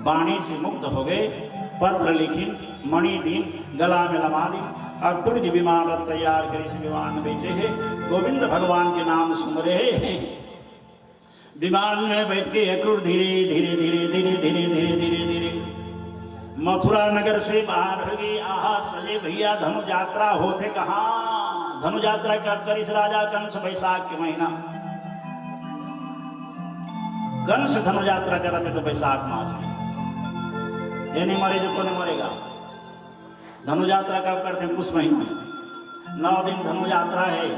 वाणी से मुक्त हो गए। पत्र लिखी, मणि दीन, गला में लमा दी, अब कुर्ज विमान तैयार करी से विमान बैठे है, गोविंद भगवान के नाम सुन रहे हैं। विमान में बैठ के अक्रूर धीरे धीरे धीरे धीरे धीरे धीरे धीरे धीरे मथुरा नगर से बाहर हो गई। आहा सजे भैया धनु यात्रा होते कहाँ, धनु यात्रा कब करिस राजा कंस, बैसाख के महीना। कंस धनु यात्रा करते तो बैसाख मास में, ये नहीं मरे जो को नहीं मरेगा। धनु यात्रा कब करते हैं, कुछ महीना में 9 दिन धनु यात्रा है।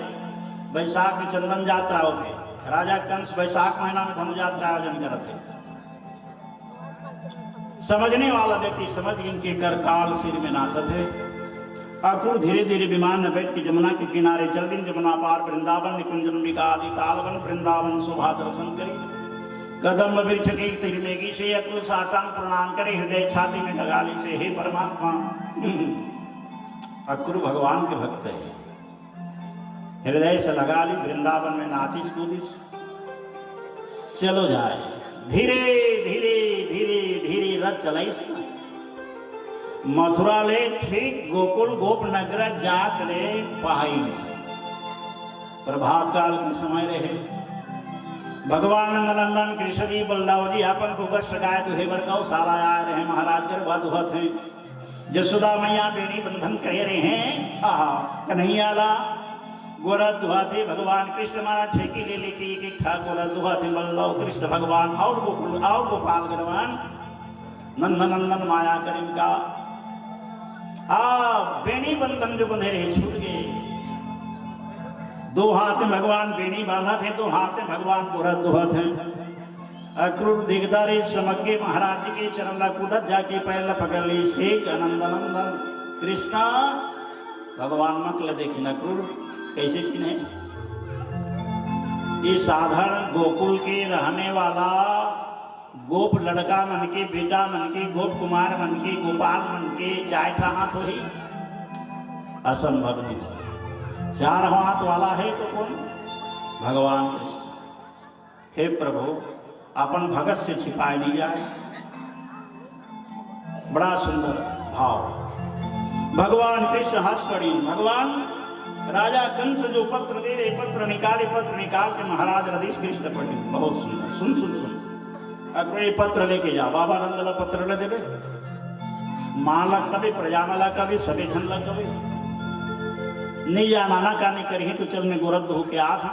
बैसाख में चंदन यात्रा होते, राजा कंस बैसाख महीना में धनु यात्रा आयोजन करते। समझने वाला व्यक्ति समझ इनके कर काल सिर में नाचत है। अक्रूर धीरे धीरे विमान में बैठ के जमुना के किनारे चल दिन, जमुना पार वृंदावन निकुंजन विकादि तालवन वृंदावन शोभा दर्शन करी। कदम वृक्ष की तिरमेगी से अक्रूर साष्टांग प्रणाम करे, हृदय छाती में लगा ली से, हे परमात्मा। अक्रूर भगवान के भक्त है, हृदय से लगा ली, वृंदावन में नाचिस कूदिस चलो जाए। धीरे धीरे धीरे धीरे रथ चलाइस, मथुरा ले ठीक गोकुल गोप नगर जात ले पाइस। प्रभात काल के समय रहे, भगवान नंदनंदन कृष्ण जी बलदाव जी अपन को कष्ट गाय तो हे बरकाऊ साला आए रहे, महाराज गर्भवत हुआ थे। जसोदा मैया बेड़ी बंधन कह रहे हैं, आहा कन्हैयाला गोरख दुहा थे। भगवान कृष्ण मारा ठेकी ले लेके एक एक ठाक गोरख दुहा थे। बल्लभ कृष्ण भगवान और गोपाल भगवान नंदनंदन माया करीम का बेणी बंधन जो बंधे रहे छूट गए। 2 हाथ में भगवान बेणी बांधा थे, 2 हाथ में भगवान गोरख दुहा थे। अक्रूर दिखदा रे समग्गे महाराज जी के चरण ला कूदत जाके पैर पकड़ ली, शेख नंदनंदन कृष्णा। भगवान मकल देखी अक्रूर कैसे चिन्हे, ये साधारण गोकुल के रहने वाला गोप लड़का मन के, बेटा मन के, गोप कुमार मन के, गोपाल मन के 4 हाथ हो ही असंभव नहीं। 4 हाथ वाला है तो कौन, भगवान कृष्ण। हे प्रभु अपन भगत से छिपाए ली जाए। बड़ा सुंदर भाव। भगवान कृष्ण हंस पड़ी। भगवान राजा कंस जो पत्र दे रहे, पत्र निकाल के महाराज रधीश कृष्ण पढ़े, बहुत सुंदर। सुन सुन सुन अक्रूर पत्र लेके जा, बाबा नंदला पत्र ले देवे, माला कभी प्रजामाला कभी सभी धन लग कभी नहीं जाना ना कानी करी तो चल मैं गोरख होके आ था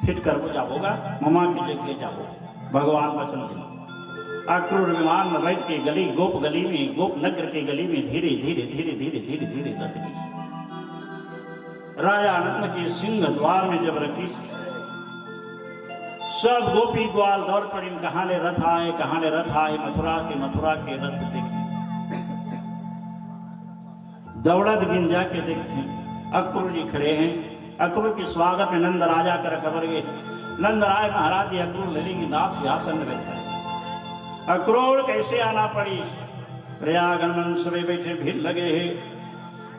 फिट कर वो जाबोगा ममा की जगह जाबो। भगवान वचन दिया। अक्रूर विमान में बैठ के गली गोप गली में, गोप नगर के गली में धीरे धीरे धीरे धीरे धीरे धीरे रथ की राजा आनंद के सिंह द्वार में जब रखी, सब गोपी ग्वाल दौड़ पड़ी, कहाँ ले रथ आए, कहाँ ले रथ आए। मथुरा के रथ देखे, दौड़त गिन जाके देखते अक्रूर जी खड़े हैं। अक्रूर के स्वागत में नंद राजा कर खबर गए। नंद राय महाराज जी अक्रूर ले लेंगे नाथ सिंहासन में बैठे। अक्रूर कैसे आना पड़ी, प्रयागन सभी बैठे भीड़ लगे हैं।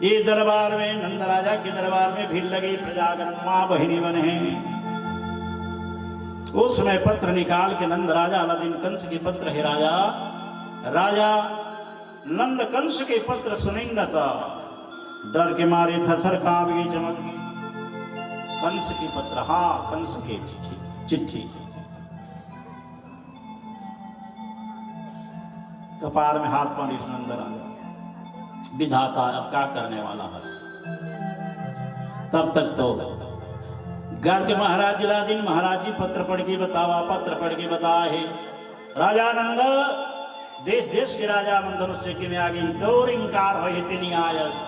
ये दरबार में नंद राजा के दरबार में भीड़ लगी, प्रजागण मां बहिनी बने हैं। उस समय पत्र निकाल के नंद राजा अलादीन कंस के पत्र है राजा, राजा नंद कंस के पत्र सुनेंगे तो डर के मारे थरथर कांप गई, चमक गई। कंस के पत्र, हाँ कंस के चिट्ठी। कपार में हाथ पानी नंद राजा, विधाता अब क्या करने वाला हंस। तब तक तो गर्ग महाराज जिलादीन महाराज जी पत्र पढ़ के बतावा, पत्र पढ़ के बताए राजा नंद देश देश के राजा धनुष में आगे दौर इंकार हो नहीं आयस।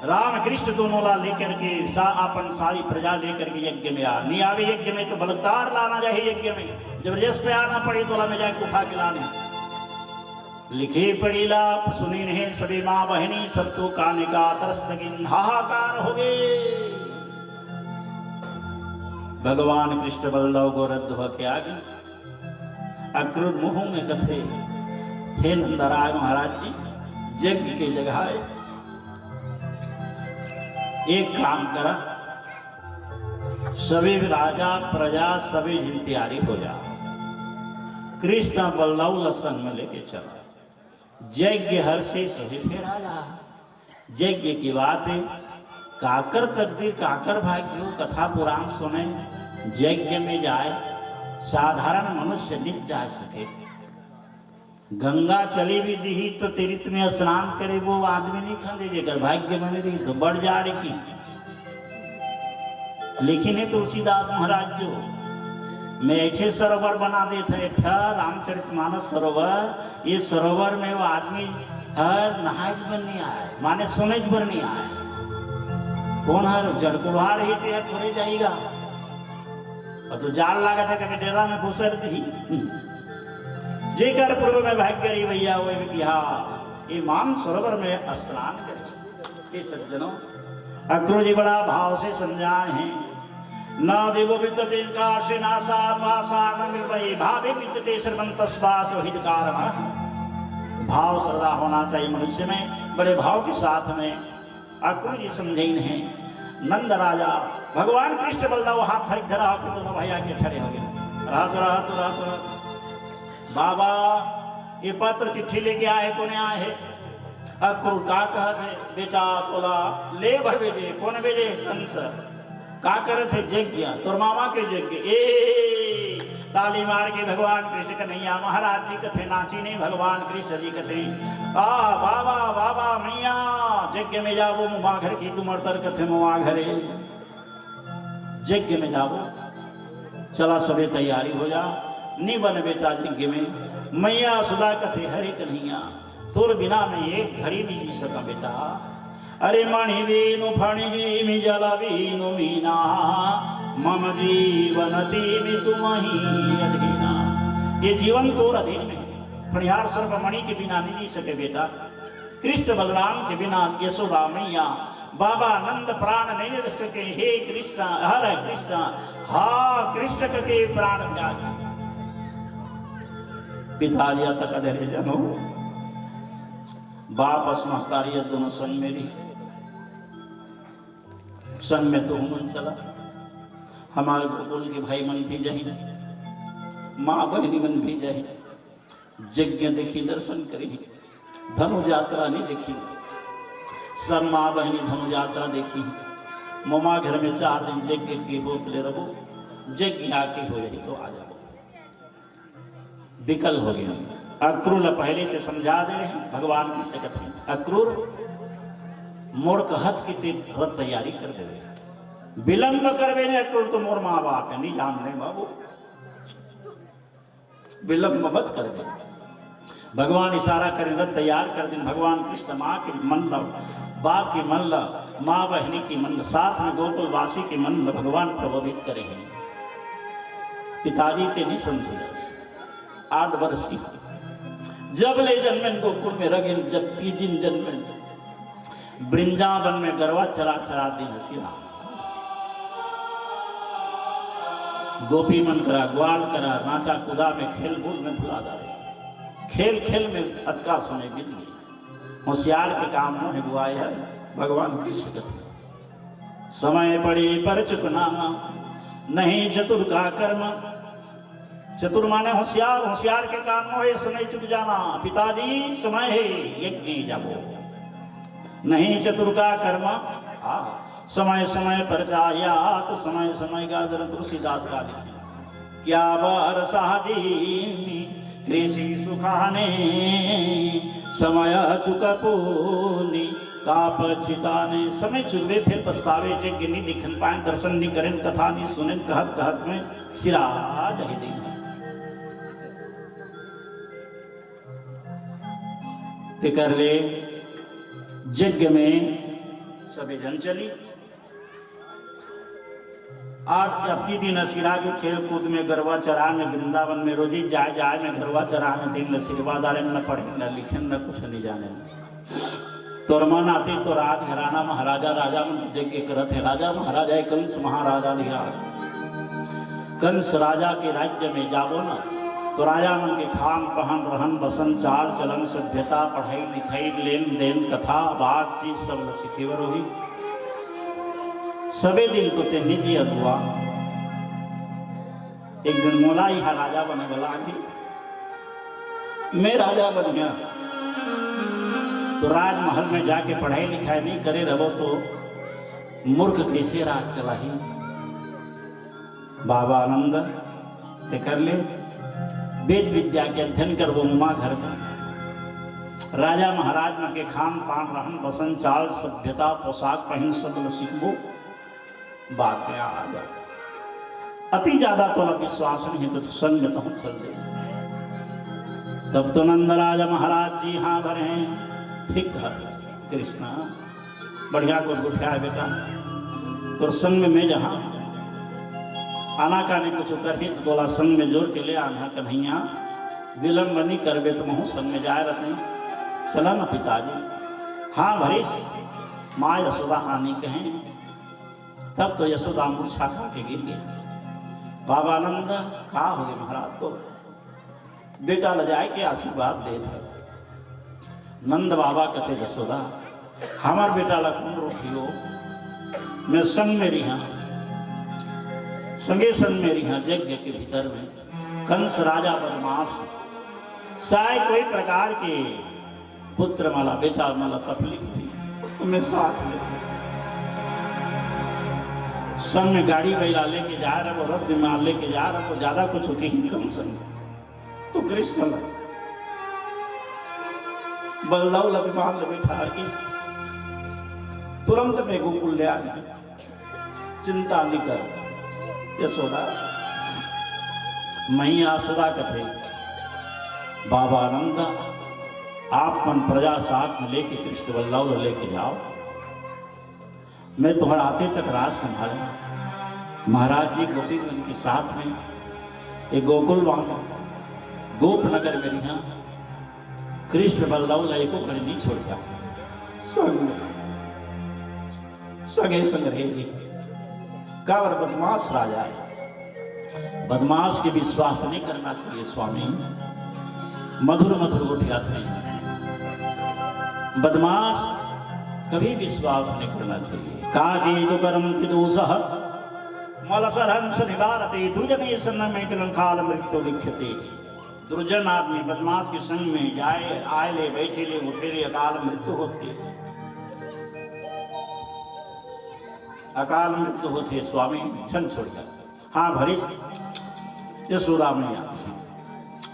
राम कृष्ण दोनों ला लेकर के अपन सारी प्रजा लेकर के यज्ञ में आ, नहीं आवे यज्ञ में तो बलदार लाना चाहिए, यज्ञ में जबरदस्त आना पड़ी तो में जाके उठा के लाने। लिखे पड़ीला सुनी नहीं सभी माँ बहनी, सब तो काने का तरस हाहाकार हो गए। भगवान कृष्ण बलदेव गोरख के आगे अक्रूर मुंह में कथे, हे नंदराय महाराज जी यज्ञ के जगह एक काम करा, सभी राजा प्रजा सभी जिन तैयारी हो जा। कृष्ण बलदाऊ संग में लेके चला। यज्ञ हर से सभी फिर आया। यज्ञ की बात है, काकर तकदीर काकर भाग्यो कथा पुराण सुने। यज्ञ में जाए साधारण मनुष्य नहीं जा सके। गंगा चली भी दी तो तीर्थ में स्नान करे वो आदमी नहीं खा दीजिएगा, भाग्य में रही तो बढ़ जा रही की। लेकिन है तुलसीदास महाराज जो मैं एक सरोवर बना देते थे, रामचरितमानस सरोवर। ये सरोवर में वो आदमी हर नहाज बन नहीं आए, माने सुनेज बन नहीं आए। कौन हर जड़कुड़ा रही थे थोड़े जाएगा और तो जाल लगा था कभी डेरा में घुसर थी। जेकर पूर्व में भाग्य रही भैया वो हाँ ये मान सरोवर में स्नान करें। ये सज्जनों अक्रूर जी बड़ा भाव से समझाए हैं। न देवो विद्यते काशे नासा पासा न निर्भय भावे विद्यते सर्वं तस्मात् हितकारः। भाव श्रद्धा होना चाहिए मनुष्य में, बड़े भाव के साथ में अक्रूर जी समझेन है। नंद राजा भगवान कृष्ण बलदाऊ हाथ धर धरा होकर दोनों भैया के खड़े हो गए। रात बाबा ये पत्र चिट्ठी लेके आए कोने आए है। अक्रूर का कहते बेटा तोला ले भर भेजे। कौन भेजे? कंस। का करे थे? यज्ञ तोर मामा के यज्ञ। ए ताली मार के भगवान कृष्ण कन्हैया महाराज जी कथे नाची नहीं, भगवान कृष्ण जी कथे आ बाबा बाबा मैया यज्ञ में जाबो मुमा घर की डुमरतर कथे मुआ घरे। यज्ञ में जाबो चला सबे तैयारी हो जा। नी बन बेटा यज्ञ में मैया सुधा कथे हरे कन्हैया तोर बिना में एक घड़ी नहीं जी सका बेटा। अरे मणि वीनु फणि जीमि जल वीनु मीना मम जीवन तीमि तुमहि अधीना। ये जीवन तोर अधीन में। फणिहार सर्व मणि के बिना नहीं जी सके बेटा। कृष्ण बलराम के बिना यशोदा मैया बाबा नंद प्राण नहीं रह सके। हे कृष्ण हरे कृष्ण हा कृष्ण के प्राण त्याग। पिता लिया तक अधेरे जनो बापस महतारिया दोनों संग मेरी संग में तो मन चला। हमारे गोकुल के भाई मन भी जाही, माँ बहनी मन भी जाही। यज्ञ देखी दर्शन करी, धनु यात्रा नहीं देखी। सब माँ बहनी धनु यात्रा देखी। मोमा घर में 4 दिन यज्ञ की होतले रहो। यज्ञ आके हो जाए तो आ जाओ। विकल हो गया। अक्रूर पहले से समझा दे रहे हैं भगवान की कथा। अक्रूर मोर कहत की तीर्थ तैयारी कर दे। विलंब करवे ने अक्रूर तो मोर माँ बाप है नहीं जान ले बाबू, विलंब मत कर दे। भगवान इशारा करें रथ तैयार कर दें। भगवान कृष्ण माँ के मन बाप की मन माँ बहनी की मन साथ में गोकुलवासी की मन भगवान प्रबोधित करेंगे। पिताजी ते नहीं समझे 8 वर्ष की जब ले जन्मन गोकुल में रगिन, जब 3 दिन जन्मन वृंदावन में गरवा चरा चरा दी हसीना। गोपी मन करा ग्वाल करा नाचा कुदा में खेल कूद में भुला डाले। खेल खेल में अतका समय बीत गई। होशियार के काम न है बुआई है भगवान कृष्ण कथे। समय पड़े पर चुकनामा नहीं चतुर का कर्म। चतुर माने होशियार, होशियार के काम हो समय चुक जाना। पिताजी समय है यज्ञ जाबो नहीं चतुर का कर्म। समय समय पर चाहिया तो समय समय का दर तुलसीदास का लिखे। क्या बार साजी कृषि सुखाने समय चुकपूनी का पछिताने। समय चुके फिर पछतावे यज्ञ नहीं दिखन पाए, दर्शन नहीं करें, कथा नहीं सुने, कहत कहत में सिरा जाहि देना। ते कर ले यज्ञ में सभी जन चली। आज अति दिन सिरा के खेल कूद में गरवा चरा में वृंदावन में रोजी जाए जाए में गरवा चरा में दिन सिरवादारे न पढ़े न लिखे न कुछ नहीं जाने। तोर मन आती तो राज घराना महाराजा राजा मन यज्ञ करत है। राजा महाराजा कंस महाराजा धीराज। कंस राजा के राज्य में जाबो ना तो राजा मन के खान पहन रहन बसन चाल चलन सभ्यता पढ़ाई लिखाई लेन देन कथा बातचीत सब सिखेवर हुई। सबे दिन तो ते निजी अगुआ। एक दिन मोला यहाँ राजा बने वाला आगे मैं राजा बन गया तो राजमहल में जाके पढ़ाई लिखाई नहीं करे रहो तो मूर्ख कैसे राज चला ही। बाबा आनंद ते कर ले वेद विद्या के अध्ययन कर वो मुमा घर में राजा महाराज में के खान पान रहन बसन चाल सभ्यता पोशाक पहन सकल सीखबो बात में आ जा। अति ज्यादा तो विश्वास नहीं तो संग में तो हम चल दे। तब तो नंद राजा महाराज जी हाँ भरे हैं ठीक है कृष्णा बढ़िया को उठाया बेटा तो संग में जहाँ आना का नहीं कुछ कर तो बोला संग में जोड़ के ले आना कन्हैया विलम्ब नहीं करबे तो महू संग में जाए रहते चला ना पिताजी। हाँ भरीश माँ यशोदा हानि कहें तब तो यशोदा मूर्छा खा के गिर गई। बाबा आनंद कहा हो गए महाराज तो बेटा ल जाए के आशीर्वाद दे था। नंद बाबा कहते यशोदा हमार बेटा ला कौन रोकियो मैं संग में रही संगे संग में रही यज्ञ के भीतर में कंस राजा बदमाश साय कोई प्रकार के पुत्र माला बेटा माला तकलीफ हुई मैं साथ में संग में गाड़ी बैला लेके जा रहे वो रथ विमान लेके जा रहे वो ज्यादा कुछ होके ही कम संग तो कृष्ण बलदाव विमान बैठा की तुरंत में गोकुल ले आ चिंता नहीं कर यशोदा मई आसुदा कथे बाबा आनंद आप मन प्रजा साथ में लेके कृष्ण बल्लभ लेके जाओ मैं तुम्हारा आते तक राज संभाले। महाराज जी गोपीगंज के साथ में एक गोकुल गोप नगर में यहाँ कृष्ण बल्लभ एको कड़ी नहीं छोड़ जाते संगे संग रहेगी। कावर बदमाश राजा है बदमाश के विश्वास नहीं करना चाहिए स्वामी मधुर मधुर उठिया थे बदमाश कभी विश्वास नहीं करना चाहिए। काजी तो कर्म विदुषः मलसरहंस निवारते दुर्जन सन्न में काल मृत्यु लिख्यते। दुर्जन आदमी बदमाश के संग में जाए आए ले बैठे ले उठे ले अकाल मृत्यु होती अकाल मृत्यु होती स्वामी क्षण छोड़ जाते। हाँ भरीश यशोदा मैया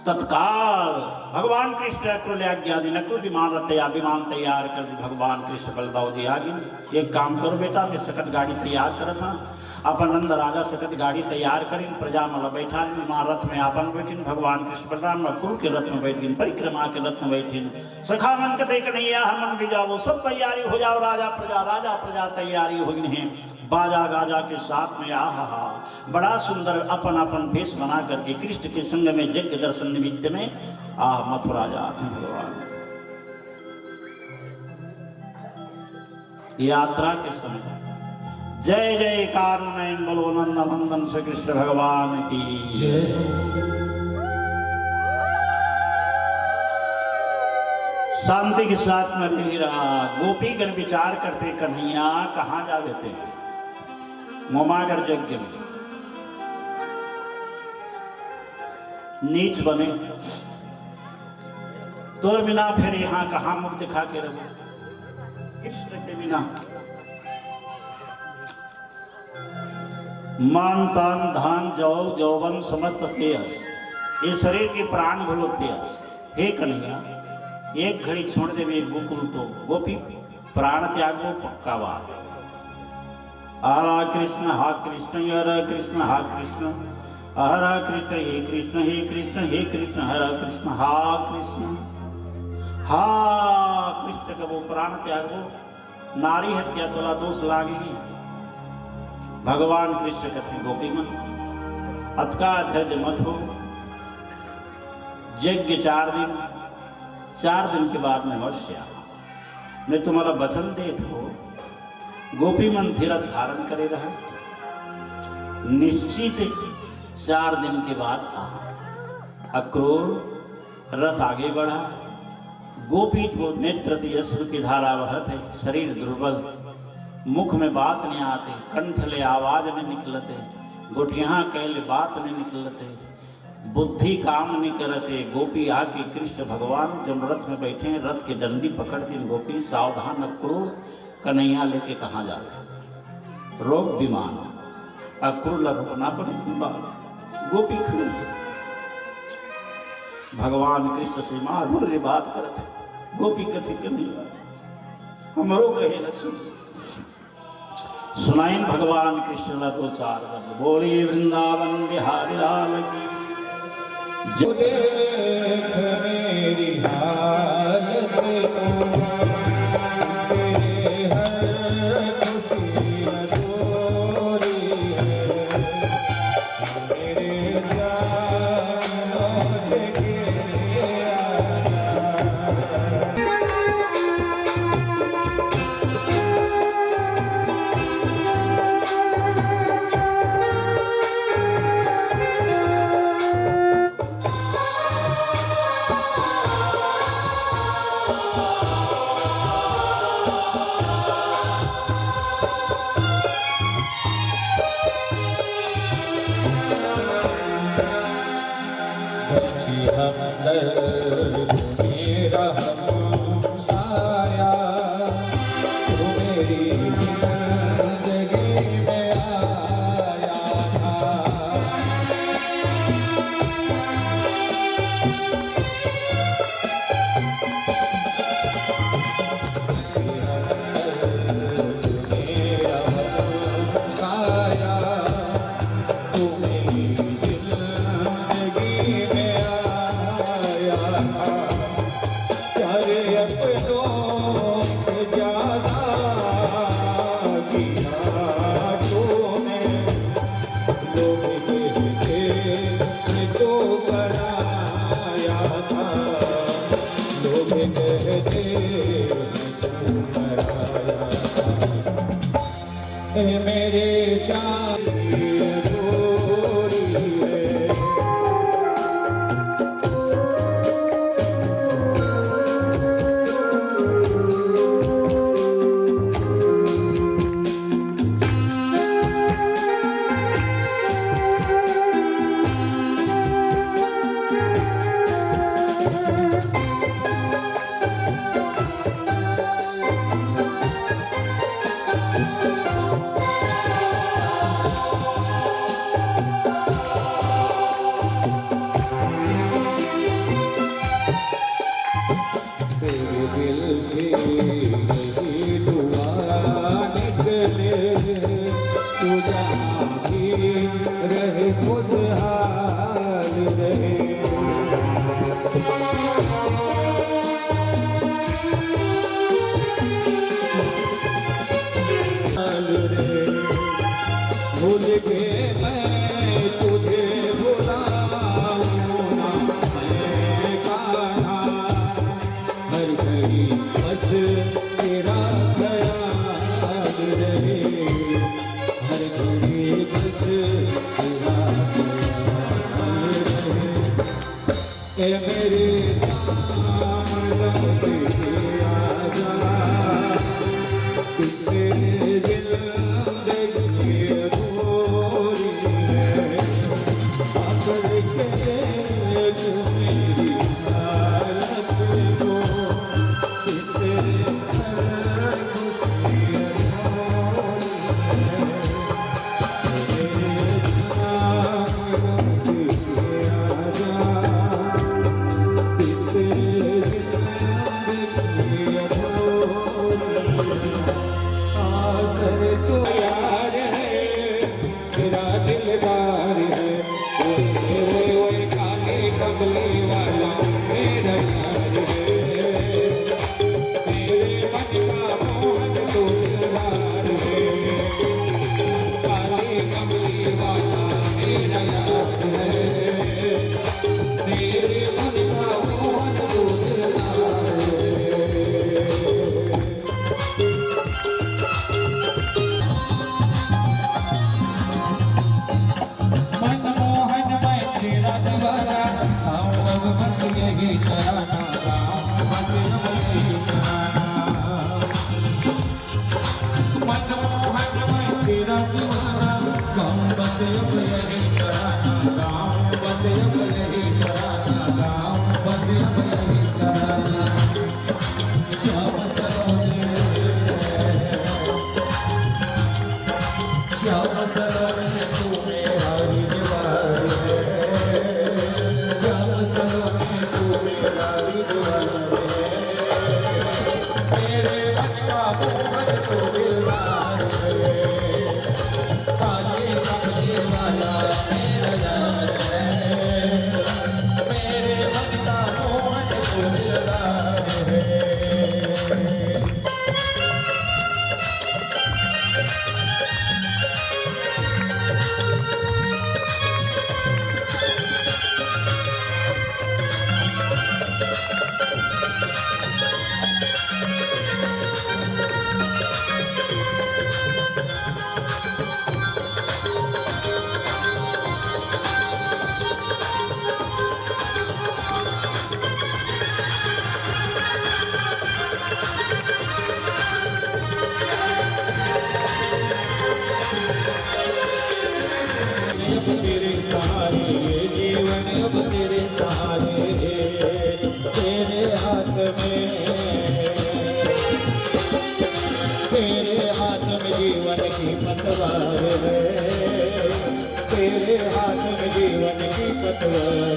तत्काल भगवान कृष्ण क्रोल आज्ञा दी नक्रुल विमान तैयार कर दी। भगवान कृष्ण बलदाव जी आ गई एक काम करो बेटा मैं सकट गाड़ी तैयार कर था अपन नंद राजा सकट गाड़ी तैयार करीन प्रजा मला बैठा रथ में आपन बैठिन भगवान कृष्ण बलराम कुल के रथ में बैठिन परिक्रमा के रथ में बैठिन सखा मन कते कन्हैया हम भी जाओ सब तैयारी हो जाओ राजा प्रजा तैयारी हो गई है बाजा गाजा के साथ में आहा बड़ा सुंदर अपन अपन भेष बना करके कृष्ण के संग में यज्ञ दर्शन निमित्त में मथुरा जाते हैं भगवान। यात्रा के समय जय जयकार नयन बोलो नंद नंदन श्री कृष्ण भगवान की जय। शांति के साथ में रह रहा गोपीगण विचार करते कन्हैया कहाँ जा देते मोमागर यज्ञ में नीच बने तोर बिना फिर यहाँ कहाँ मुख दिखा के रहो कृष्ण के बिना मान तान धान जौ जौवन समस्त तेयस ये शरीर के प्राण भलो तेयस। हे कन्हैया एक घड़ी छोड़ दे वे गोकुल तो गोपी प्राण त्यागो पक्का बात। हरा कृष्ण हा कृष्ण हरा कृष्ण हा कृष्ण हरा कृष्ण हे कृष्ण हे कृष्ण हे कृष्ण हरा कृष्ण हा कृष्ण का वो प्राण त्यागो नारी हत्या तोला दोष लागेगी। भगवान कृष्ण कहते गोपी मन अतका धैर्य मत हो यज्ञ 4 दिन के बाद में अवश्य मैं तुम्हारा वचन देत हो गोपी मन धीरज धारण करे रहा निश्चित 4 दिन के बाद अक्रूर रथ आगे बढ़ा गोपी तो नेत्र अश्रु की धारा बहत है शरीर दुर्बल मुख में बात नहीं आते कंठ ले आवाज नहीं निकलते गोठिया कहले बात नहीं निकलते बुद्धि काम नहीं करते। गोपी आके कृष्ण भगवान जब रथ में बैठे हैं, रथ की डंडी पकड़ दिन गोपी सावधान अक्रूर कन्हैया लेके कहाँ जा रहे, रोक विमान अक्रूर रुकना पड़े। गोपी खड़ी भगवान कृष्ण से माधुर्य बात करते, गोपी कथी कन्हैया हमरो कहे न सुन। सुनाइन भगवान कृष्ण ला दो चार बंद, बोली वृंदावन बिहारी लाल की जो देख मेरी हालत को, तेरे हर खुशी अधूरी है, मेरे जान लौट के आना। हमदर्द मेरा हमसाया, तू मेरी जिंदगी में आया था। मेरा हमसाया, तू मेरी जिंदगी में मेरे श्याम अधूरी है। दिल से यही दुआ निकले, तू जहाँ भी रहे खुशहाल रहे। भूल के मैं तुझे भुलाऊँ ना, मैं कान्हा हर घड़ी बस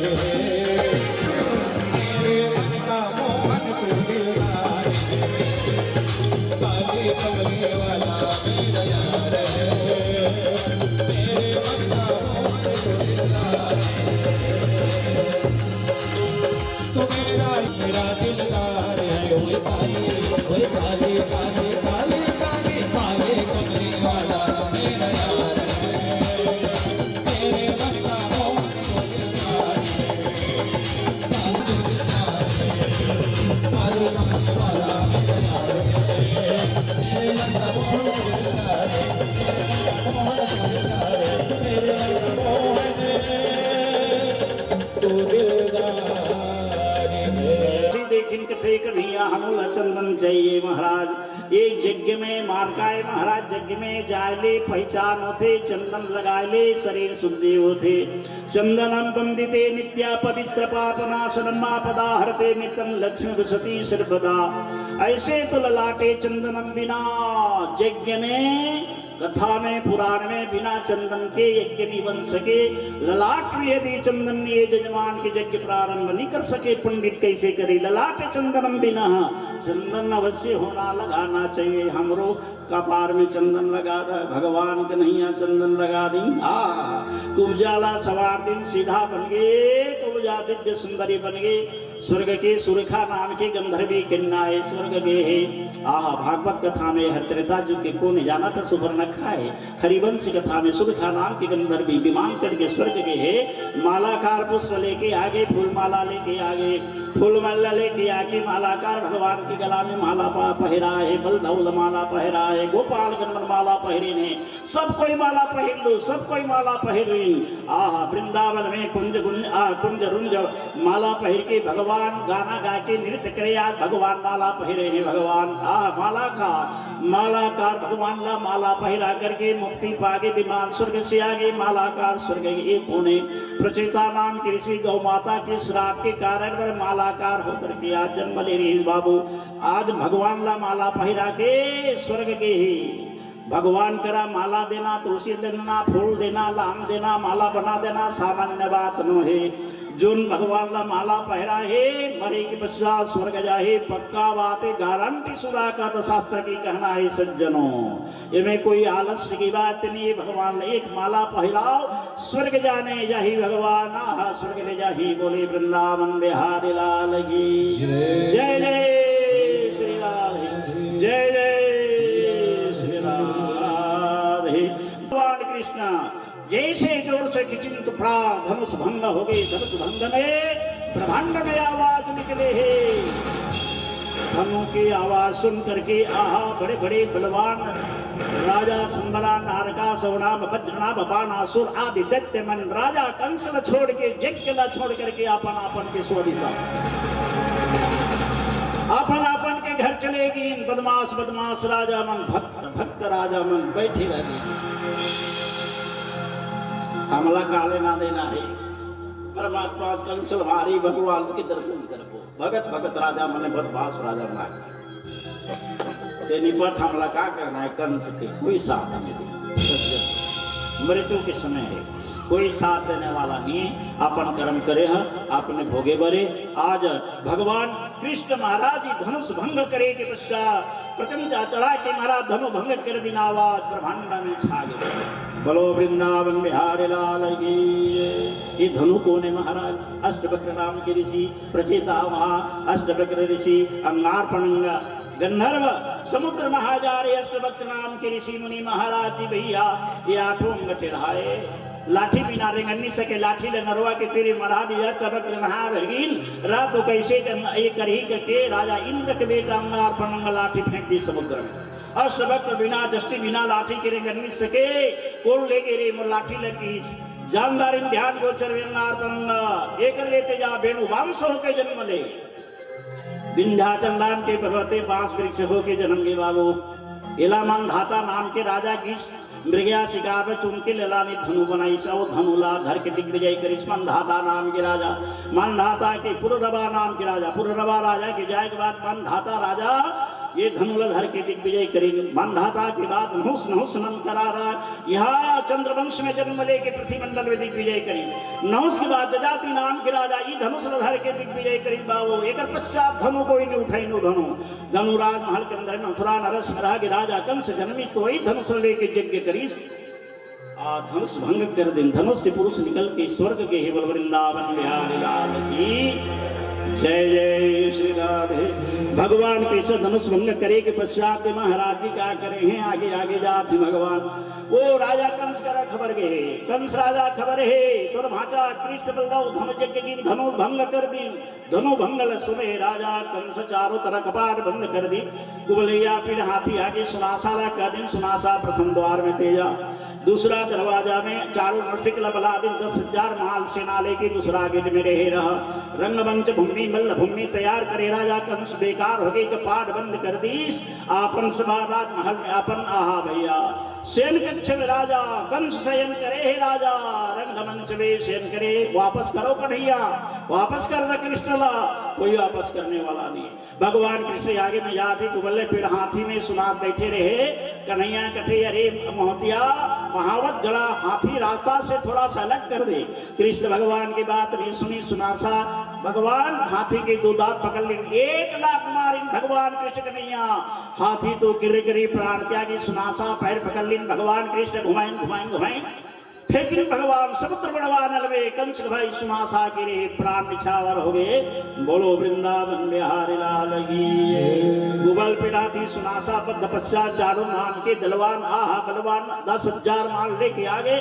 रे मेरे मन का मोहन तू दिलदार है काले कमले वाला मेरा यार है मेरे मन का मोहन तू दिलदार है तू मेरा दिलदार है ओए काले काले काले काले काले कमले वाला मेरा यार है मेरे मन का मोहन तू दिलदार है काले कमले वाला मेरा यार है मेरे मन का मोहन तू दिलदार है मेरे मन का मोहन तू दिलदार है देखिन के फेंक दिया हमला चंदन चाहिए महाराज एक यज्ञ में मारकाए महाराज यज्ञ में जायले पहचान होते चंदन लगाए शरीर शुद्धि होते चंदनम बंदिते नित्या पवित्र पापनाशनम आपदाहरते नितम लक्ष्मी विशति सर्वदा ऐसे तो ललाटे चंदनम बिना यज्ञ में कथा में पुराण में बिना चंदन के यज्ञ नहीं बन सके ललाट में यदि चंदन ये जजमान के यज्ञ प्रारंभ नहीं कर सके पंडित कैसे करे ललाट चंदनम बिना चंदन अवश्य होना लगाना चाहिए हमरो कपार में चंदन लगा था भगवान के नैया चंदन लगा दी कुब्जाला सवार दिन सीधा बन गए कुब्जा दिव्य सुंदरी बन गए स्वर्ग के सुरेखा नाम के गंधर्वी कन्या है स्वर्ग गए है आहा भागवत कथा में हर त्रेता युग के को नहीं जाना था सुवर्ण खाए हरिवंश कथा में सुरेखा नाम के गंधर्वी विमान चढ़ के स्वर्ग गए है मालाकार पुष्प लेके आगे फूल माला लेके आगे फूल माला लेके आके मालाकार भगवान के गला में माला पहरा है बलधौल माला पहरा है गोपाल गणमन माला पहरे ने सब कोई माला पहन लो सब कोई माला पहरिन आहा वृंदावन में कुंज रुंज माला पहर के भगवान गाना गा के नृत्य करे आज भगवान माला पहरे हैं भगवान मालाकार भगवान ला माला पहरा करके मुक्ति पागे विमान स्वर्ग से आगे मालाकार स्वर्ग एक होने प्रचेता नाम के ऋषि गौ माता के श्राप के कारण पर मालाकार होकर के आज जन्म ले रही बाबू आज भगवान ला माला पहरा के स्वर्ग के ही भगवान करा माला देना तुलसी देना फूल देना लाम देना माला बना देना सामान्य बात न है जोन भगवान ला माला पहरा है मरे के पश्चात स्वर्ग जाहे पक्का बात है गारंटी सुधा का तो शास्त्र की कहना है सज्जनों ये में कोई आलस्य की बात नहीं है भगवान ने एक माला पहराओ स्वर्ग जाने जाही भगवान आहा स्वर्ग ले जाही बोले वृंदावन बिहारी लाल की जय जय श्री राधे जय जय श्री राधे भगवान कृष्ण जैसे जोर से खिंचिन तो धनुष भंग हो गई धनुष भंग में ब्रह्मांड में आवाज निकले है धनु की आवाज सुन करके आहा बड़े बड़े बलवान राजा संबला नारका सवनाम वज्रनाभ बाणासुर आदि दैत्य मन राजा कंस न छोड़ के यज्ञ न छोड़ करके अपन अपन के स्वदिशा अपन अपन के घर चलेगी बदमाश बदमाश राजा मन भक्त भक्त राजा मन बैठे रहेगी हमला काले ना देना है परमात्मा कंसल मारी भगवान के दर्शन करबो भगत भगत राजा मने बदमाश राजा मार ते निपट हमला का करना है कंस के कोई साथ नहीं दे मृत्यु के समय है कोई साथ देने वाला नहीं अपन कर्म करे है अपने भोगे बरे आज भगवान कृष्ण महाराज जी धनुष भंग करे के पश्चात प्रकंजा चढ़ा के महाराज धनु भंग कर दिन आवाज ब्रह्मांड में छा गए बोलो वृंदावन बिहारी लाल की ये धनु कौन है महाराज अष्टवक्र नाम के ऋषि प्रचेता वहाँ अष्टवक्र ऋषि अंगारपणंग गंधर्व समुद्र महाजारे अष्टवक्र नाम के ऋषि मुनि महाराज जी भैया ये आठों अंग टेढ़ाए लाठी बिना रेंग नहीं सके लाठी ले नरवा के तेरे मढ़ा दिया तबक नहा रहीन रात तो कैसे ये करही के राजा इंद्र के बेटा अंगारपणंग लाठी फेंक दी समुद्र में अष्टवक्र बिना दृष्टि बिना लाठी के रेंग नहीं सके कोल लेके रे मोर लाठी लगी जानदार इन ध्यान गोचर अंगारपणंग एक लेते जा बेणु वांश होके जन्म ले विंध्याचल नाम के पर्वते बांस वृक्ष होके जन्म के बाबू इलामान धाता नाम के राजा की मृगया शिकार में चुन के ललानी धनु बनाई वो धनुला धर के दिग्विजय करिस मंधाता नाम के राजा मंधाता के पुररवा नाम के राजा पुररवा राजा के जाए के बाद मंधाता राजा ये धनुलधर के दिग्विजय करी मानधाता के बाद नहुस नहुस नम करारा यहाँ चंद्रवंश में जन्म लेके पृथ्वीमंडल में दिग्विजय करी नहुस के बाद जजाति नाम के राजा ई धनुषधर के दिग्विजय करी बाबू एक पश्चात धनु कोई नहीं उठाई नो धनु धनुराज महल के अंदर में मथुरा नरस में रह राजा कंस जन्मी तो वही धनुष लेके यज्ञ करीस धनुष भंग कर दिन धनुष से पुरुष निकल के स्वर्ग के ही बल वृंदावन बिहारी लाल की जय जय श्री राधे। भगवान कृष्ण धनुष भंग करे के पश्चात महाराज जी क्या करे हैं आगे आगे जाते भगवान वो राजा कंस का खबर गए कंस राजा खबर है तुर भाचा कृष्ण बलदाव धनु यज्ञ की धनु भंग कर दी धनु भंगल सुने राजा कंस चारों तरह कपाट बंद कर दी कुबलैया पीढ़ हाथी आगे सुनासा का दिन सुनासा प्रथम द्वार में तेजा दूसरा दरवाजा में चारों मुश्किल बला दिन 10,000 माल सेना लेके दूसरा गेट में रहे रहा रंगमंच भूमि मल्ल भूमि तैयार करे राजा कंस बेकार हो गई कपाट बंद कर दीस आपन सभा राजमहल में आपन आहा भैया सेन कक्ष में राजा कंस शयन करे हे राजा रंगमंच में शयन करे वापस करो कन्हैया वापस कर दे कृष्णला कोई वापस करने वाला नहीं भगवान कृष्ण आगे में जाते कुबल्ले पेड़ हाथी में सुनात बैठे रहे कन्हैया कथे अरे मोहतिया महावत जड़ा हाथी रास्ता से थोड़ा सा अलग कर दे कृष्ण भगवान की बात नहीं सुनी सुनासा भगवान हाथी के दो दांत पकड़ ले एक लात मारी भगवान कृष्ण कन्हैया हाथी तो गिर गिरी प्राण त्यागी सुनासा पैर पकड़ लीन भगवान कृष्ण घुमाइन घुमाइन घुमाइन फेंकिन भगवान समुद्र बड़वान अलवे कंस भाई सुनासा गिरे प्राण निछावर हो गए बोलो वृंदावन बिहारी लाल की गुबल पिटाती सुनासा पद पश्चात चारों नाम के दलवान आहा बलवान 10,000 माल लेके आगे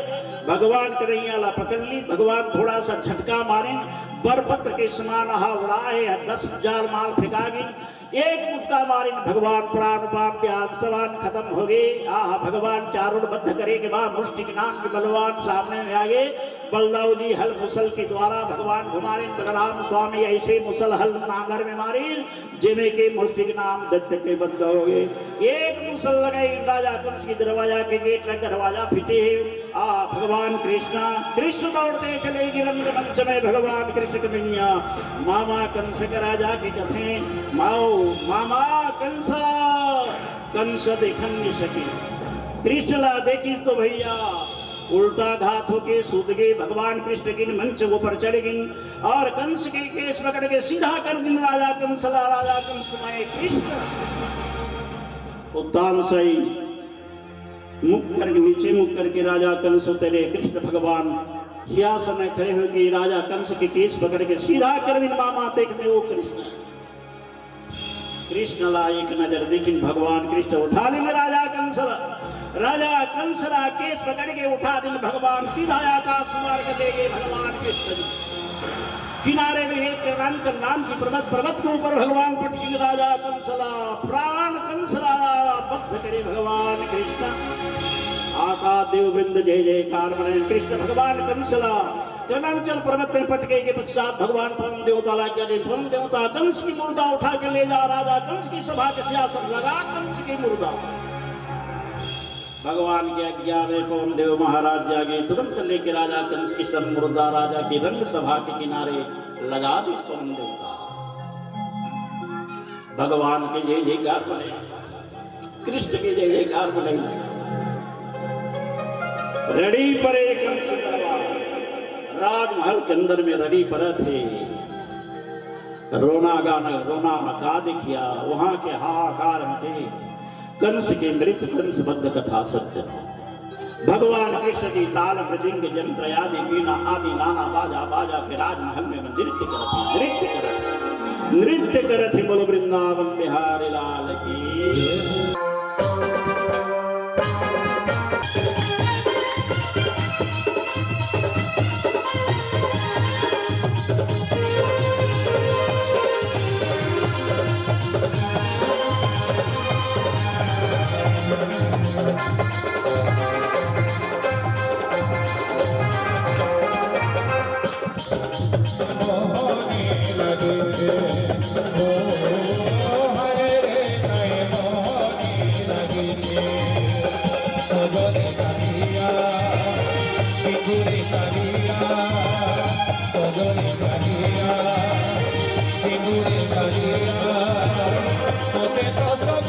भगवान कन्हैया पकड़ ली भगवान थोड़ा सा झटका मारे बरपत्र के समान आहा उड़ाए 10,000 माल फेंका गई एक मुक्का मारी भगवान प्राण पाप प्याग सवान खत्म हो गए आह भगवान चारुण बद्ध करे के बाद मुष्टिक नाम के बलवान सामने में आगे बलदाऊ जी हल मुसल के द्वारा भगवान घुमारे बलराम स्वामी ऐसे मुसल हल नागर में मारे जिन्हें के मुष्टिक नाम दत्त के बद्ध हो गए एक मुसल लगाई राजा कंस की दरवाजा के गेट लग दरवाजा फिटे भगवान कृष्ण दौड़ते चले रंगमंच में भगवान कृष्ण कन्हैया मामा कंस के राजा की कथे माओ मामा कंस कंस देखन नहीं सके कृष्ण ला देखिस तो भैया उल्टा घात होके सूत गए भगवान कृष्ण की मंच ऊपर चढ़ गई और कंस के केस पकड़ के सीधा कर दिन राजा कंस मैं कृष्ण उत्तम सही मुख करके नीचे मुख करके राजा कंस उतरे कृष्ण भगवान सिंहासन में खड़े हुए राजा कंस के केस पकड़ के सीधा कर दिन मामा देखने वो कृष्ण ला एक नजर देखिन भगवान कृष्ण उठा ले राजा कंस ला केस पकड़ के उठा दिन भगवान सीधा आकाश मार्ग ले गए भगवान कृष्ण किनारे में एक नाम की पर्वत के ऊपर भगवान पटकिन राजा कंसला प्राण कंसला बद्ध करे भगवान कृष्ण आका देव वृंद जय जयकार मने कृष्ण भगवान कंसला कर्णांचल पर्वत में पटके के पश्चात भगवान परम देवता परम देवता कंस की मुर्दा उठा के ले जा राजा कंस की सभा के सियासत लगा कंस की मुर्दा भगवान के आज्ञा में परम देव महाराज जागे तुरंत लेके राजा कंस की सब मुर्दा राजा की रंग सभा के किनारे लगा दी परम देवता भगवान के जय जयकार बने कृष्ण के जय जयकार बने रड़ी पर कंस राजमहल के अंदर में रड़ी पर थे रोना मका देखिया वहां के हाहाकार मचे कंस के मृत कंस बद्ध कथा सत्य भगवान कृष्ण की ताल मृदंग यंत्र आदि वीणा आदि नाना बाजा के राजमहल में नृत्य करते बोलो वृंदावन बिहारी लाल की Pote to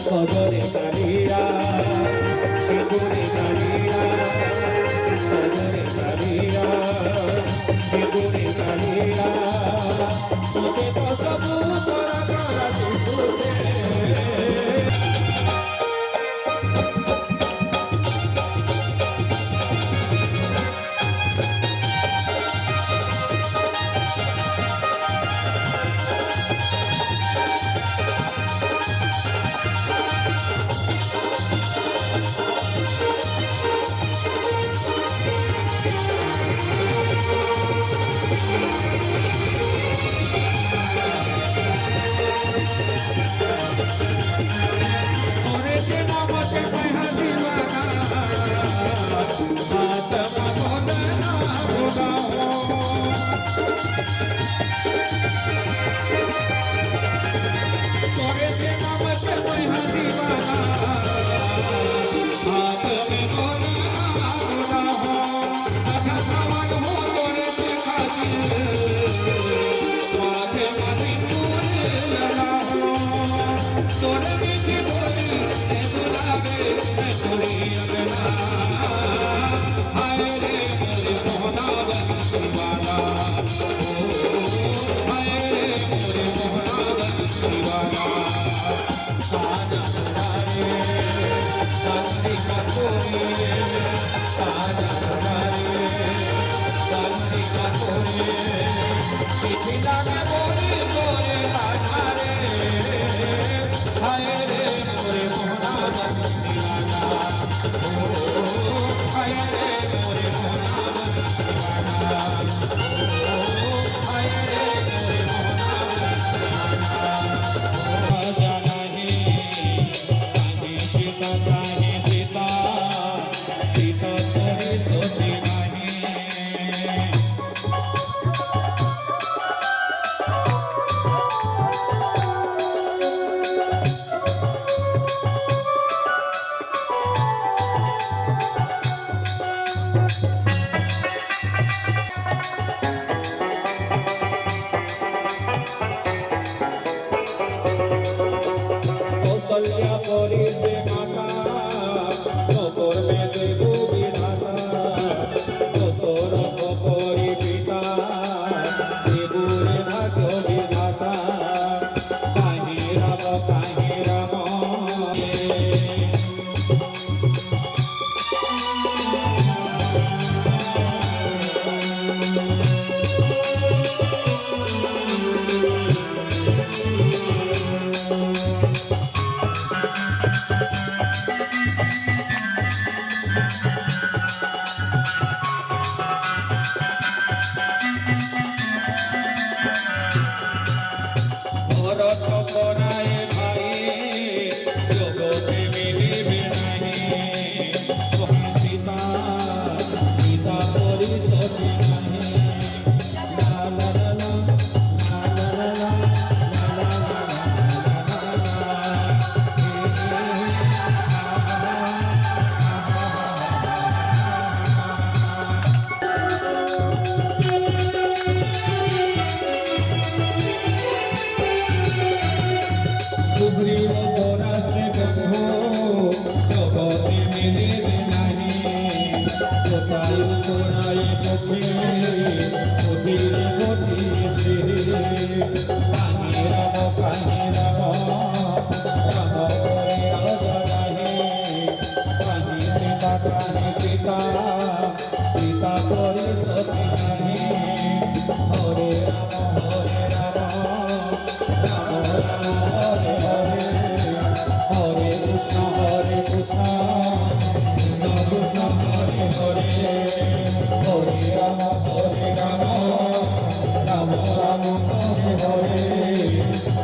Kagore Kalia, Kagore Kalia, Kagore Kalia, Kagore Kalia, Tote to sabu tora kara tujhe.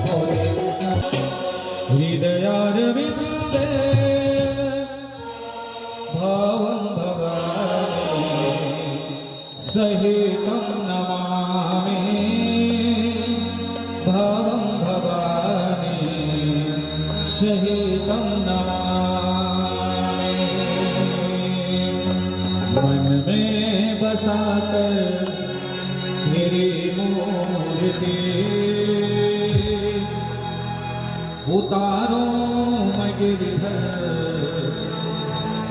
Hare भावं भवामि सहितं नमामि भावं भवामि सहितं नमामि मन में बसाकर तेरी मूर्ति उतारो मैं गिरधर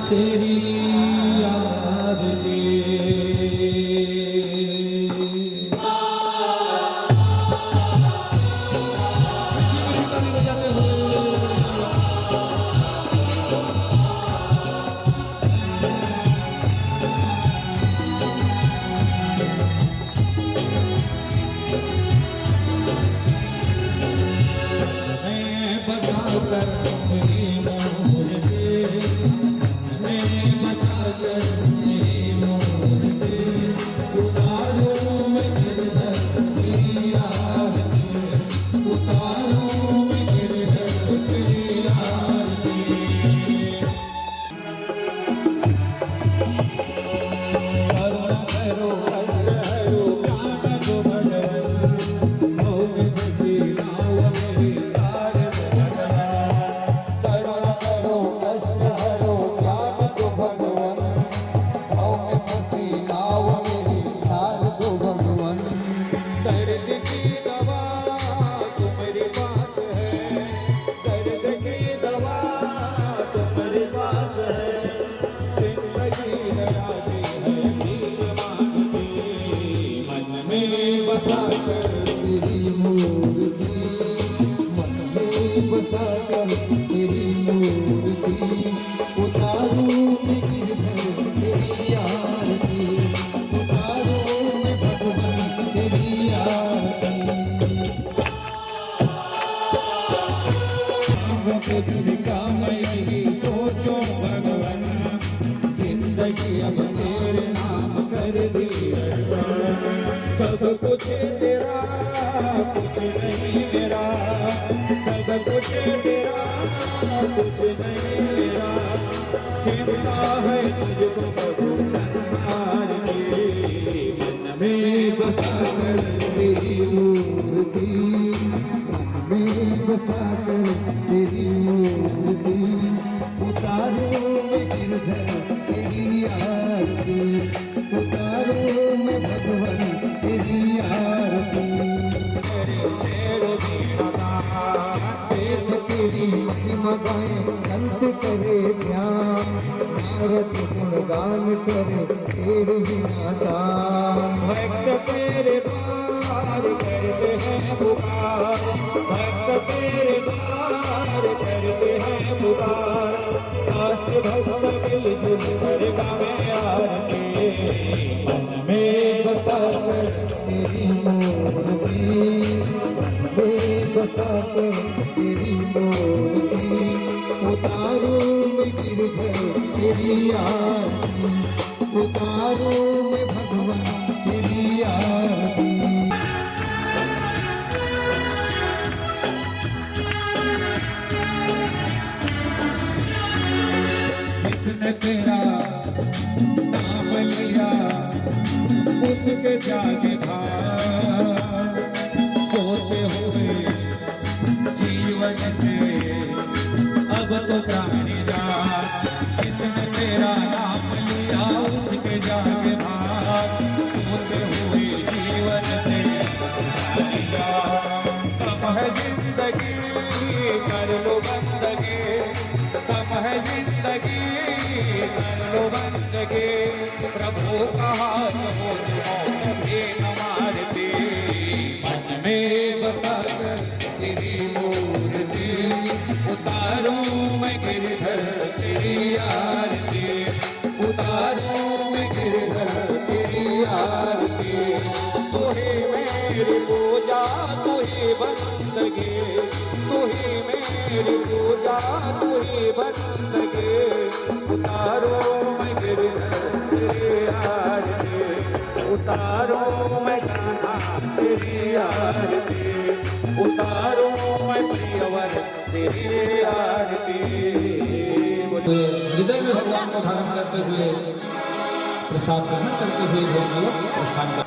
तेरी आरती सोचो भगवान जिंदगी अब तेरे नाम कर दी सब कुछ तेरा कुछ नहीं मेरा सब कुछ तेरा कुछ नहीं मेरा चिंता है तुझको प्रभु संसार की मन में बसाकर तेरी मूर्ति मन में बसाकर तेरी मूर्ति उतारो मैं गिरधर तेरी आरती उतारो मैं भगवान तेरी आरती वेद तेरी महिमा गाए संत करे ध्यान नारद गुणगान करे तेरे बिना दान भक्त तेरे द्वार करते हैं पुकार भक्त तेरे द्वार करते हैं पुकार दास भक्त मिलजुल कर गावे आरती मन में बसाकर तेरी मूर्ति मन में बसाकर तेरी मूर्ति उतारो मैं गिरधर तेरी आरती उतारो मैं भगवान तेरी आरती जिसने तेरा नाम लिया उसके जागे भाग सोते हुए जीवन से अब तो प्राणी जा जिसने तेरा नाम लिया उसके जागे भाग सोते हुए जीवन से प्राणी जा कम है जिंदगी कर लो बंदगी कम है जिंदगी कर लो बंदगी प्रभु का हाथ हो भी न मारती मन में बसाकर तेरी मूर्ति उतारो मैं गिरधर तेरी आरती उतारो मैं गिरधर तेरी आरती तू ही मेरी पूजा तू ही बंदगी तू ही मेरी पूजा तू ही बंदगी उतारो मैं गिरधर तेरी आरती उतारो मैं गाना तेरी आरती उतारो मैं प्रियवर तेरी आरती हृदय में भगवान को धारण कर करते हुए प्रसाद ग्रहण करते हुए धर्म लोग प्रस्थान कर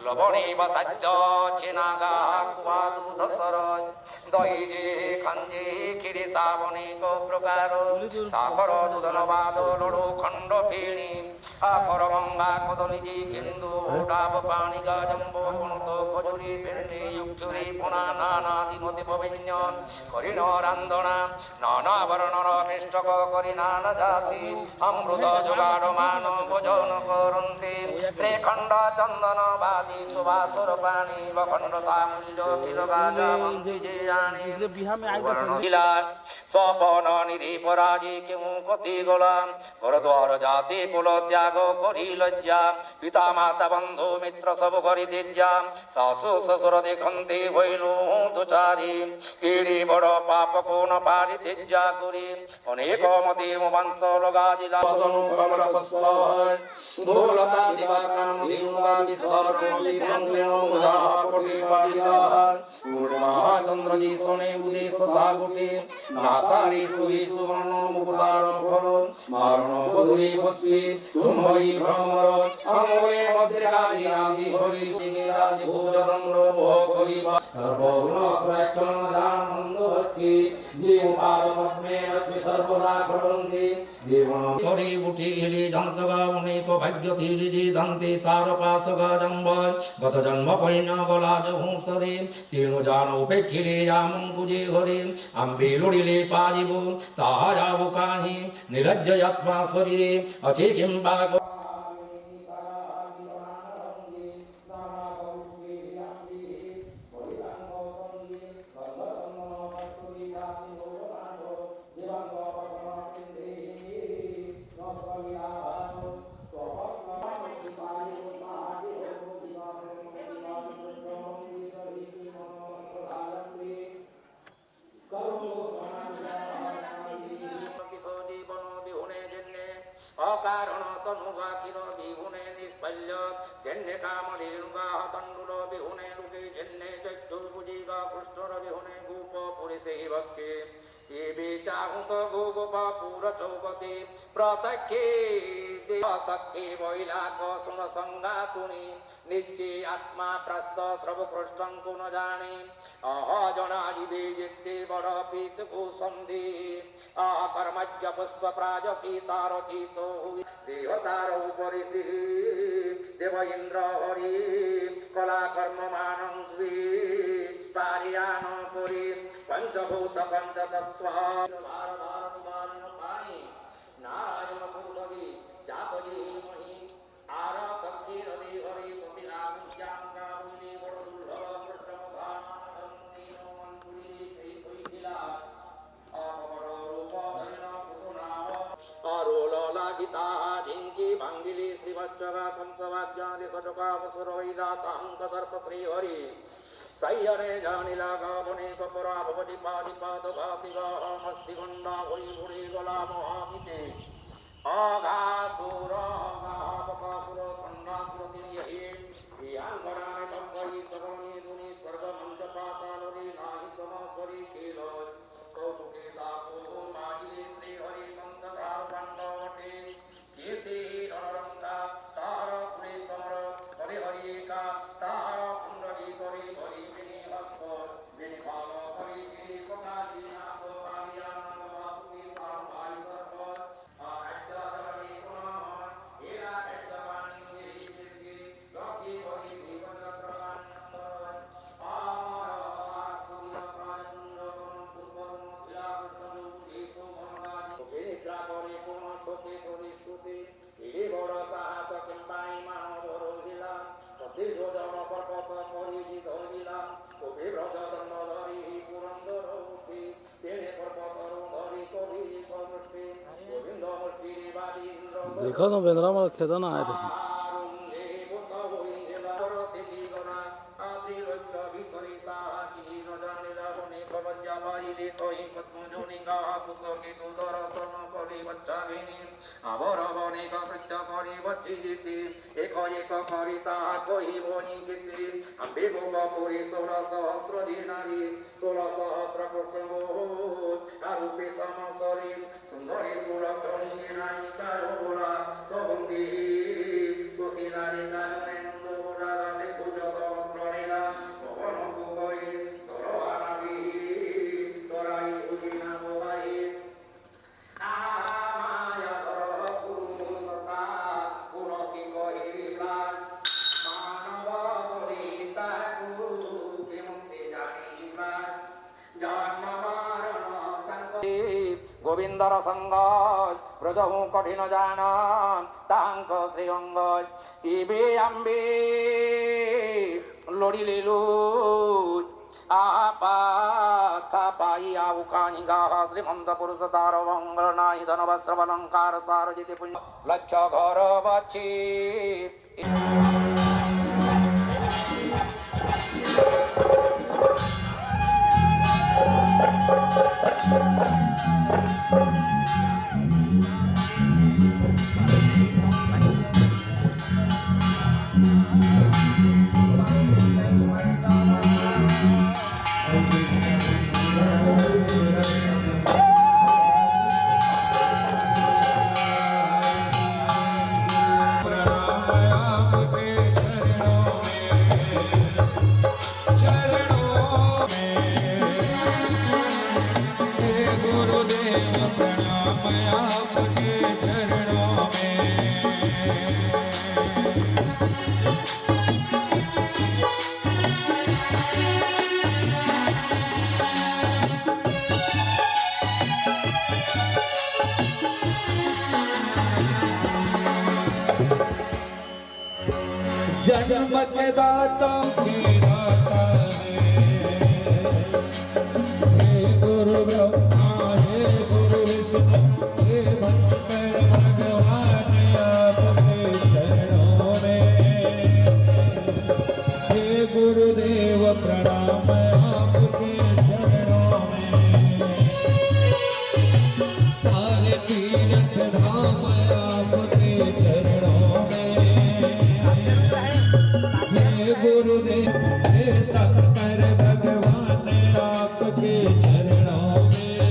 লবণীব সাধ্য চেনাগা কুয়াদু দশরথ দই যে খাঞ্জে ক্ষীরে শ্রাবণিক প্রকার সাগর দুধনবাদ লড়ু খণ্ড ফেণী আপর গঙ্গা কদলী যে কেন্দু ডাব পাণি গাজম্ব পন্ত খজুরি পেন্ডে যুক্তরে পোনা নানা দিনতে ব্যঞ্জন করিণ রান্ধনা নানা বর্ণর পৃষ্ঠক করি নানা জাতি অমৃত যোগাড় মান ভোজন করন্তে ত্রিখণ্ড চন্দন বাদি সুবাসুর প্রাণী বখণ্ড তামূল্য স্বপন নিধি পরাজি কেউ কতি গোলাম ঘরদ্বার জাতি কুল ত্যাগ করি লজ্জা পিতা মাতা বন্ধু মিত্র সব করি তেজ্জা শাশু শ্বশুর দেখন্তে হইল দুচারি পিড়ি বড় পাপ কোন পারি তেজ্জা করি অনেক মতি বংশ লগাজিলা ভূলতা দিবাকাম দিবা বিশ্বরূপি সংকীর্ণ মুদা কোটি পাড়িদার পূর্ণা চন্দ্রজি সোনে উদেশ সাগুটি নাসারি সুহি সুবর্ণ মুকুতার ফল মারণ বধুই ভক্তি তুমই ভ্রমর আমলে মদ্রিকাদি নাদি হরি সিগে রাজ ভূজদম্র মোহ করিবা সর্বগুণ প্রয়ত্ন দানন্দ ভক্তি জীব পাদ পদ্মে রত্মি সর্বদা প্রবন্দি জীবন হরি উঠি হিলি জংসগা অনেক ভাগ্য তিলি দন্তে চার পাশগা জম্ব গত জন্ম পরিণ গলা জহুসরে তিনু জান উপেক্ষিরে পুজে হরে আম্বে লড়িলে পারিব তাহা যাব কাহি নিরজ্জয়াত্মা শরীরে আছে কিংবা অকারণ তনুবাকির বিহুনে নিষ্পল্য জন্যে কামধেনুগা তণ্ডুল বিহুনে লোকে জন্যে চৈত্যুর্ভুজিগা কৃষ্ণর বিহুনে গোপ পুরিষে ভক্তি এ বেচাহুত গো গোপ পুর চৌপতি প্রত্যক্ষে সখী বৈলাক শুন সংজ্ঞা তুণি নিশ্চে আত্মা প্রস্ত সর্বকৃষ্ণ কোন জানি অহ জনা জীবে যেতে বড় পিত কুসন্ধি অকর্মজ্য পুষ্প প্রাজকিতার চিত দেহতার উপরি শ্রী দেব ইন্দ্র হরি কলা কর্ম মানং পারিয়ান করি পঞ্চভূত পঞ্চতত্ত্ব নারায়ণ পুরুষি জাপজি মহি আর শক্তি হরি হরি পতি আজ্ঞাঙ্গা মুনি বড় দুর্লভ কৃষ্ণধান মন্ত্রী শ্রী কৈলা অপর রূপ ধৈন পুষুনাম অরোল লাগিতা ঝিঙ্কি ভাঙ্গিলি শ্রীবৎসগা পঞ্চবাদ্যাদি ষটকা বসুরৈলা তাঙ্ক সর্প শ্রী হরি সাইয়রে জানিলা গাবনে কপরা ভবতি পাদি পাদ ভাতি গামস্তি গন্ডা হই ভুড়ি গলা মহামিতে অগাসুর অগাবকাসুর খণ্ডাসুর তিনিহি ইয়াঙ্গরায় সম্ভয়ি সগণি দুনি স্বর্গ মঞ্চ পাতালরি নাহি সমস্বরী কিল কৌতুকে তাপো মাহিলে শ্রী হরি সন্তধার পাণ্ডবটে কীর্তি রণরঙ্গা তার পুরে সমর হরি হরি একা তার কুণ্ডলী করি হরি বিনি ভক্ত বিনি ভাব হরি গিরি কথা জিনাথ কালিয়ানন্দ বাসুকি সার ভাই সর্ব আজ্ঞাধরি পুনঃ এরা বেদবাণী এই কীর্তি লক্ষ্মী হরি জীবন প্রকানন্দ আমার সূর্য প্রায়ুঞ্জ পূর্বম শিলা কৃষ্ণ বিষ্ণু গণগাদি বিনিদ্রা করে কোন শোকে করি স্তুতি এই বড় সাহস কিংবাই মানব রহিলা দীর্ঘ জন পর্বত পরিধি ধরিলাম কবি ব্রজ দণ্ড ধরি পুরন্দর মুক্তি তেনে পর্বত ধরি করি সমষ্টি গোবিন্দ মুষ্টি বাদী ইন্দ্র देखो तो बेंद्रा मार खेदा ना आए थे আরুন্ধে বুদ্ধ হইলা রসিকি গণা আদি রজ্জ বিকরিতা কি নজানিলা বনে কবজ্জা বাইরে কই পদ্মজনিকা পুস্তকে তুদরতন করি বচ্চাগিনী আবর বনিক পৃচ্ছ করি বচ্চি জিতি এক এক করি তাহা কহিব নিকৃতি আম্বে গোপ পুরী 16 সহস্র দিনারী 16 সহস্র প্রসঙ্গ আরূপে সমসরী সুন্দরী সুরক্ষণী নায়িকা রোলা সবঙ্গী কুশিলারী কাননে নন্দপুরা রাতে পূজা সহস্র লীলা ভবন কুকই তরবারি তরাই উদিনা মোবাই মায়া ধর পুরুষতা পুরকি কহিলা মানব বলিতা মুক্তি জানিবা জন্ম মরণ গোবিন্দর সঙ্গ ব্রজহু কঠিন জান তাঙ্ক শ্রী অঙ্গ ইবে আম্বে লড়িলে আপা পাইয়া উকানি গাহ শ্রীমন্ত পুরুষ তার মঙ্গল নাই ধন বস্ত্র অলঙ্কার সার জিতে পুণ্য লক্ষ ঘর বাছি गुरु जन्म के दाता हे गुरु ब्रह्मा हे गुरु विष्णु हे शंकर भगवान आपके चरणों में हे गुरुदेव प्रणाम आपके चरणों में सारे तीर्थ धाम आपके चरणों में हे गुरुदेव हे शंकर भगवान आपके चरणों में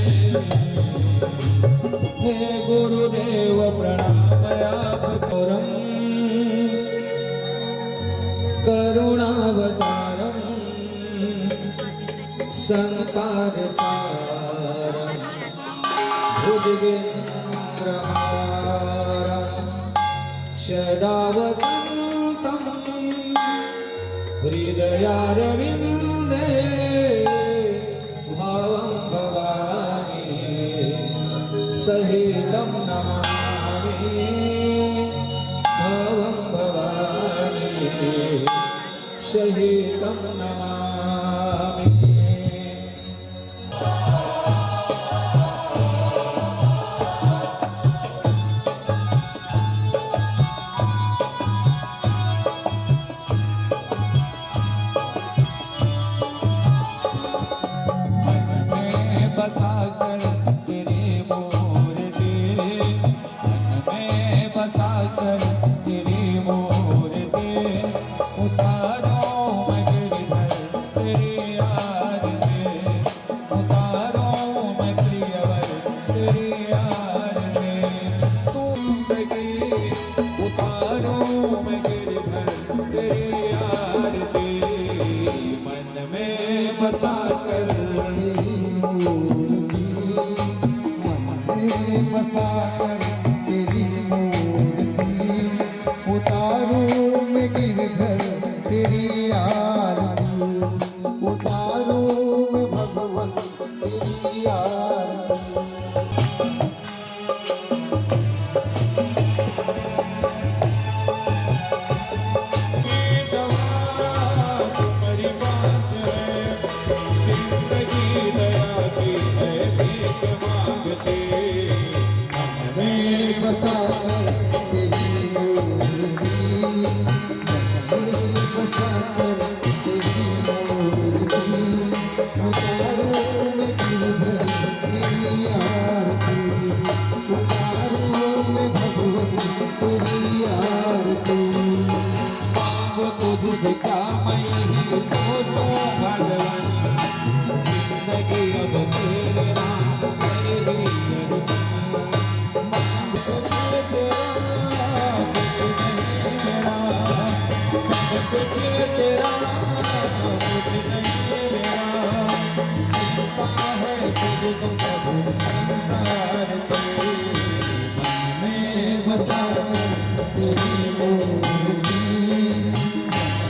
हे गुरुदेव प्रणाम आप करुणावतारम संसार सारम भुजगेन्द्रहारम सदा वसन्तं हृदयारविन्दे भावं भवानी सहितं नमामि भावं भवानी सहितं नमामि बसाकर तेरी मूर्ति मन में बसाकर तेरी मूर्ति उतारो मैं गिरधर तेरी आरती उतारो मैं प्रियवर तेरी आरती तुम लगी उतारो मैं गिरधर तेरी आरती मन में बसाकर बसाकर तेरी मूर्ति उतारो मैं गिरधर तेरी आरती उतारो मैं भगवन तेरी आरती बसाकर तेरी मूर्ति बसाकर तेरी मूर्ति उतारो मैं गिरधर तेरी आरती उतारो मैं भगवन तेरी आरती मांगो तुझसे क्या मैं ही सोचूं भगवान जिंदगी अब तेरे नाम तेरी कुछ तेरा कुछ नहीं मेरा चिंता है तुझको प्रभु संसार के मन में बसाकर तेरी मूर्ति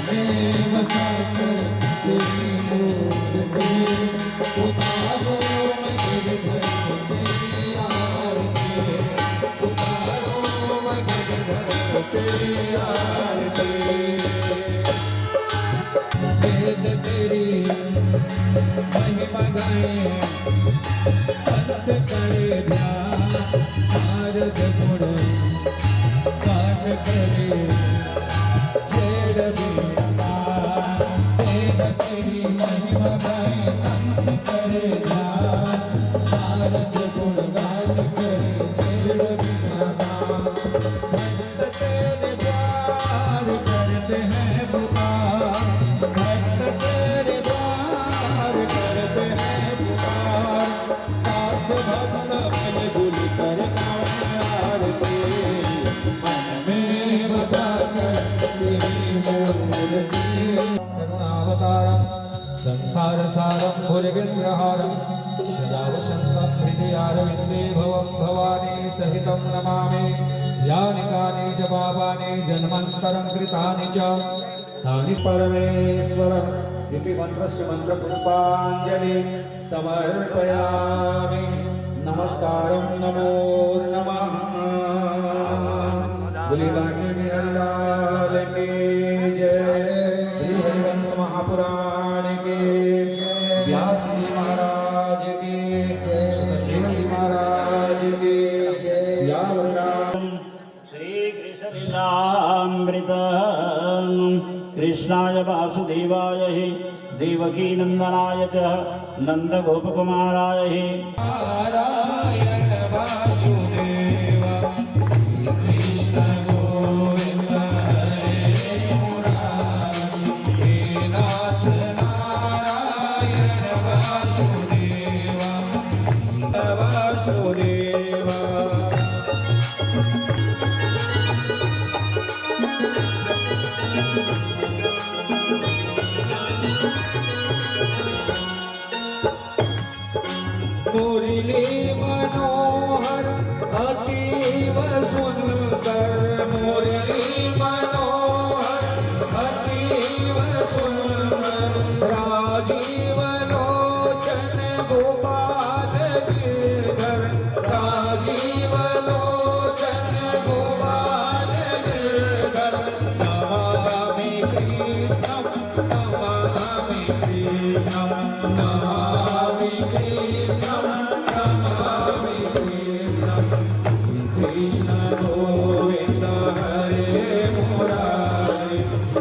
में बसाकर तेरी मूर्ति उतारो मैं गिरधर तेरी आरती उतारो मैं गिरधर तेरी आरती वेद तेरी महिमा गाए संत करे ध्यान नारद गुण गान करे छेड़ बीड़ा वेद तेरी महिमा गाए संत करे ध्यान नारद गुण गान करे छेड़ बीड़ा भक्त तेरे द्वार करते हैं पुकार भक्त तेरे द्वार करते हैं पुकार दास भक्त मन गुल कर आरती मन में बसाकर तेरी मूर्ति करुणावतारम संसार सारम भुजगेन्द्रहारम सदा वसन्तं हृदयारविन्दे भवं भवानी सहितं नमामि यानि कानि च पापानि जन्मान्तरं कृतानि च तानि परमेश्वरम् इति मंत्रस्य मंत्रपुष्पाञ्जलि समर्पयामि नमस्कारं नमो नमः बोले बांके बिहारी लाल की श्याम राम श्री कृष्ण लीलामृत कृष्णाय वासुदेवाय हि देवकी नंदनाय च नंद गोपकुमाराय हि नारायण वासुदेव श्री कृष्ण गोविंद हरे मुरारी हे नाथ नारायण वासुदेव वासुदेव मुरली मनोहर अतीव सुंदर मुरली मनोहर अतीव सुंदर राजीव लोचन गोपाल गिरधर राजीव लोचन गोपाल गिरधर नमामि कृष्णं नमामि कृष्णं नमामि कृष्णं नमामि कृष्णं कृष्ण गोविंद हरे मुरारी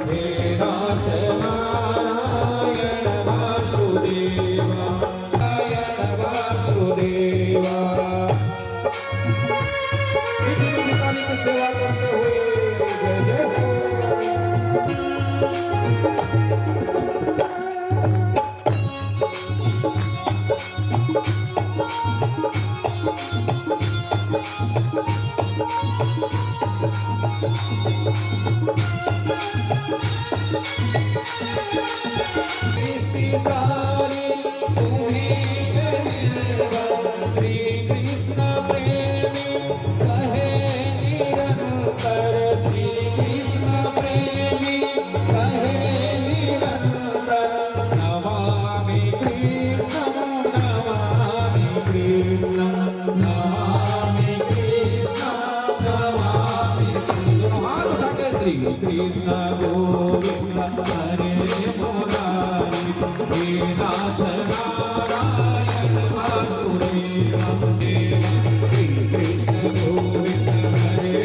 हे नाथ नारायण वासुदेव नारायण वासुदेव काली की सेवा करते हुए जय जय हो सृष्टि सारी तुम्हीं निर्भर श्री कृष्ण प्रेमी कहे निरंतर श्री कृष्ण प्रेमी कहे निरंतर नमामि कृष्णं नमामि कृष्णं नमामि कृष्णं नमामि कृष्णं हाथ उठा के श्री कृष्ण गोविंद हरे मुरारी हे नाथ नारायण वासुदेव श्री कृष्ण गोविंद हरे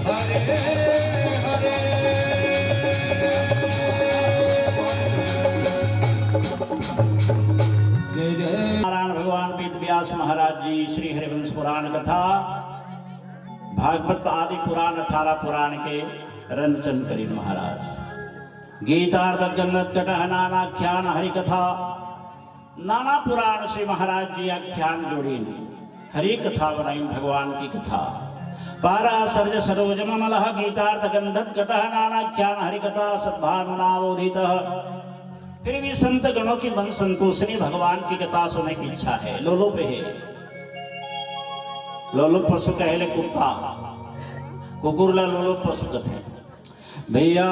राधे हरे हरे जय जय नारायण भगवान वेद व्यास महाराज जी श्री हरिवंश पुराण कथा भागवत आदि पुराण 18 पुराण के रंचन करीन महाराज गीतार्थ गन्नत कटह नानाख्यान हरि कथा नाना पुराण से महाराज जी आख्यान जोड़ी हरि कथा बनाई भगवान की कथा पारा सर्ज सरोज ममलह गीतार्थ गंधत कटह नानाख्यान हरि कथा सद्भानुनावोदित। फिर भी संत गणों की मन संतोषनी भगवान की कथा सुनने की इच्छा है। लोलो पे है लोलो पशु कहले कुत्ता कुकुरला लोलो पशु कथे भैया